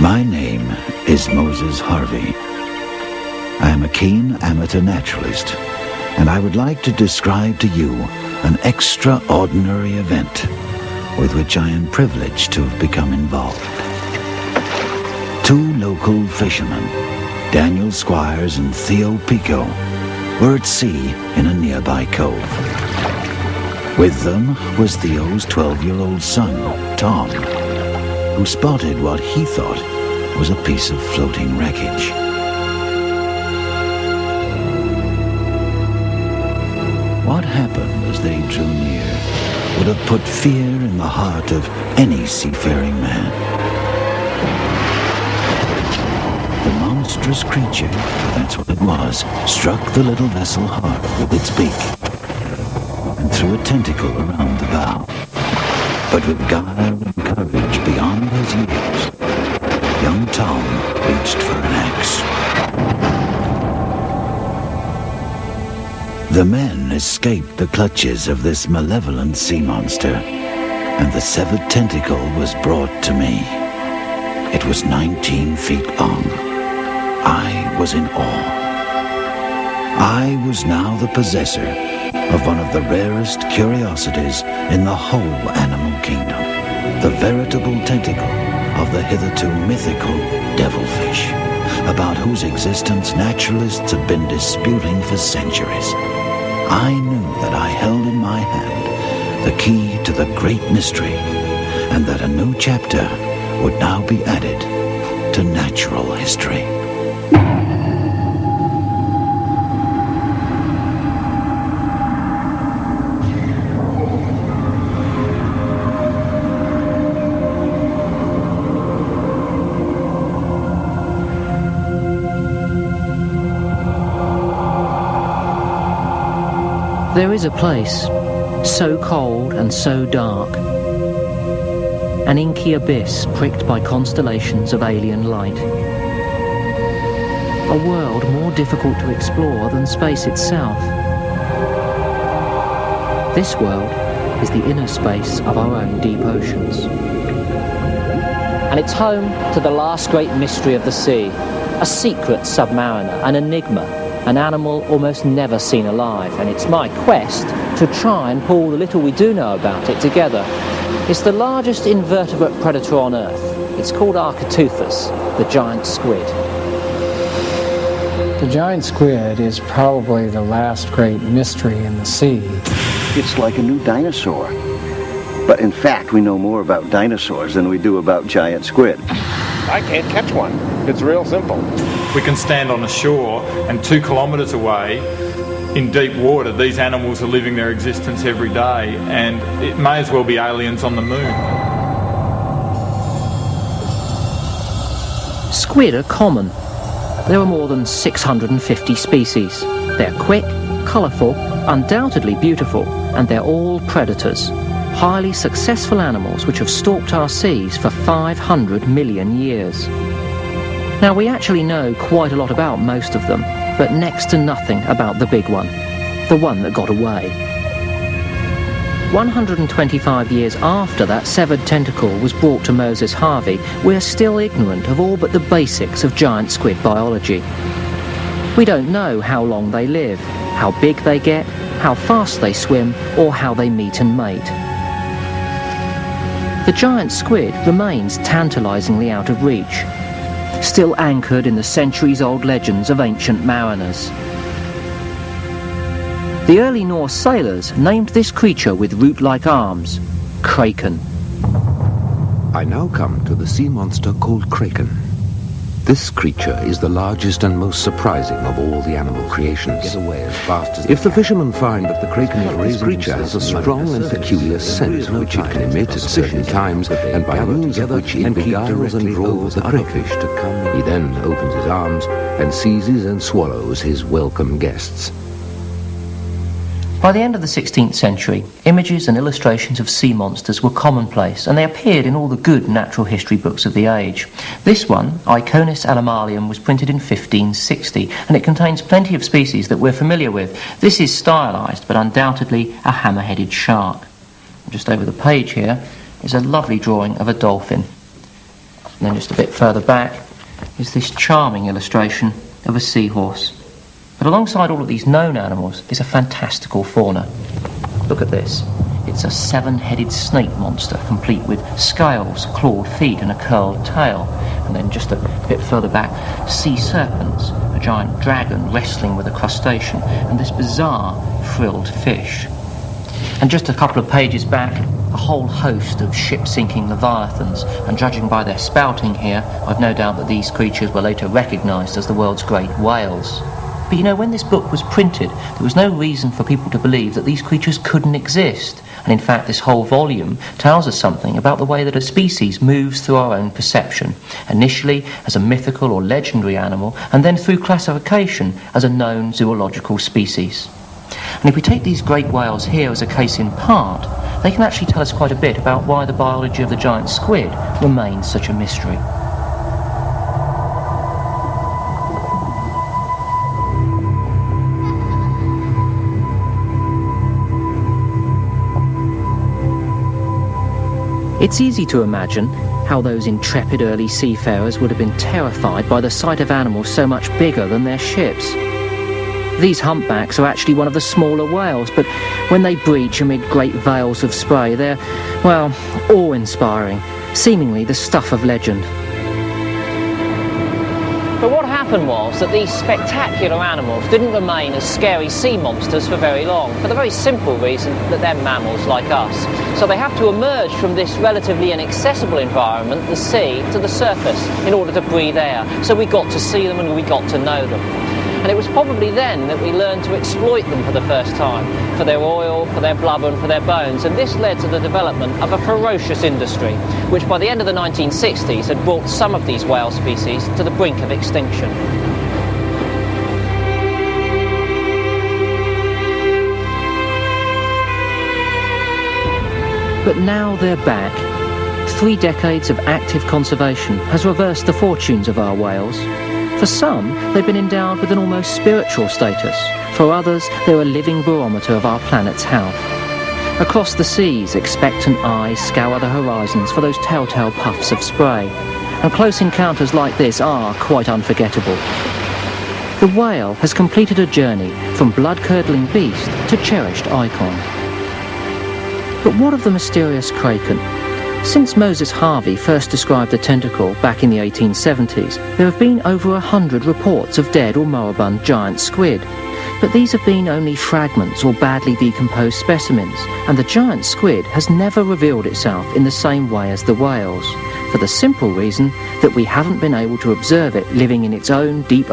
My name is Moses Harvey. I am a keen amateur naturalist, and I would like to describe to you an extraordinary event with which I am privileged to have become involved. Two local fishermen, Daniel Squires and Theo Pico, were at sea in a nearby cove. With them was Theo's 12-year-old son, Tom, who spotted what he thought was a piece of floating wreckage. What happened as they drew near would have put fear in the heart of any seafaring man. The monstrous creature, that's what it was, struck the little vessel hard with its beak and threw a tentacle around the bow. But with guile and courage beyond his years, young Tom reached for an axe. The men escaped the clutches of this malevolent sea monster, and the severed tentacle was brought to me. It was 19 feet long. I was in awe. I was now the possessor of one of the rarest curiosities in the whole animal kingdom, the veritable tentacle of the hitherto mythical devilfish, about whose existence naturalists have been disputing for centuries. I knew that I held in my hand the key to the great mystery, and that a new chapter would now be added to natural history. There is a place so cold and so dark, an inky abyss pricked by constellations of alien light, a world more difficult to explore than space itself. This world is the inner space of our own deep oceans. And it's home to the last great mystery of the sea, a secret submariner, an enigma, an animal almost never seen alive, and it's my quest to try and pull the little we do know about it together. It's the largest invertebrate predator on Earth. It's called Architeuthis, the giant squid. The giant squid is probably the last great mystery in the sea. It's like a new dinosaur. But in fact, we know more about dinosaurs than we do about giant squid. I can't catch one. It's real simple. We can stand on a shore and 2 kilometres away in deep water, these animals are living their existence every day, and it may as well be aliens on the moon. Squid are common. There are more than 650 species. They're quick, colourful, undoubtedly beautiful, and they're all predators. Highly successful animals which have stalked our seas for 500 million years. Now, we actually know quite a lot about most of them, but next to nothing about the big one, the one that got away. 125 years after that severed tentacle was brought to Moses Harvey, we're still ignorant of all but the basics of giant squid biology. We don't know how long they live, how big they get, how fast they swim, or how they meet and mate. The giant squid remains tantalisingly out of reach, still anchored in the centuries-old legends of ancient mariners. The early Norse sailors named this creature with root-like arms, kraken. I now come to the sea monster called kraken. This creature is the largest and most surprising of all the animal creations. Get away as fast as If the fishermen find that the kraken this creature has a strong and peculiar scent which it can emit at certain times, and by means of which it beguiles and draws the crayfish to come, he then opens his arms and seizes and swallows his welcome guests. By the end of the 16th century, images and illustrations of sea monsters were commonplace, and they appeared in all the good natural history books of the age. This one, Iconis alamalium, was printed in 1560, and it contains plenty of species that we're familiar with. This is stylised, but undoubtedly a hammer-headed shark. Just over the page here is a lovely drawing of a dolphin. And then just a bit further back is this charming illustration of a seahorse. But alongside all of these known animals is a fantastical fauna. Look at this. It's a 7-headed snake monster, complete with scales, clawed feet and a curled tail. And then just a bit further back, sea serpents, a giant dragon wrestling with a crustacean, and this bizarre frilled fish. And just a couple of pages back, a whole host of ship-sinking leviathans, and judging by their spouting here, I've no doubt that these creatures were later recognised as the world's great whales. But you know, when this book was printed, there was no reason for people to believe that these creatures couldn't exist. And in fact, this whole volume tells us something about the way that a species moves through our own perception, initially as a mythical or legendary animal, and then through classification as a known zoological species. And if we take these great whales here as a case in part, they can actually tell us quite a bit about why the biology of the giant squid remains such a mystery. It's easy to imagine how those intrepid early seafarers would have been terrified by the sight of animals so much bigger than their ships. These humpbacks are actually one of the smaller whales, but when they breach amid great veils of spray, they're, well, awe-inspiring, seemingly the stuff of legend. But what happened was that these spectacular animals didn't remain as scary sea monsters for very long, for the very simple reason that they're mammals like us. So they have to emerge from this relatively inaccessible environment, the sea, to the surface in order to breathe air. So we got to see them and we got to know them. And it was probably then that we learned to exploit them for the first time, for their oil, for their blubber and for their bones. And this led to the development of a ferocious industry, which by the end of the 1960s had brought some of these whale species to the brink of extinction. But now they're back. 3 decades of active conservation has reversed the fortunes of our whales. For some, they've been endowed with an almost spiritual status. For others, they're a living barometer of our planet's health. Across the seas, expectant eyes scour the horizons for those telltale puffs of spray. And close encounters like this are quite unforgettable. The whale has completed a journey from blood-curdling beast to cherished icon. But what of the mysterious kraken? Since Moses Harvey first described the tentacle back in the 1870s, there have been over 100 reports of dead or moribund giant squid. But these have been only fragments or badly decomposed specimens, and the giant squid has never revealed itself in the same way as the whales, for the simple reason that we haven't been able to observe it living in its own deep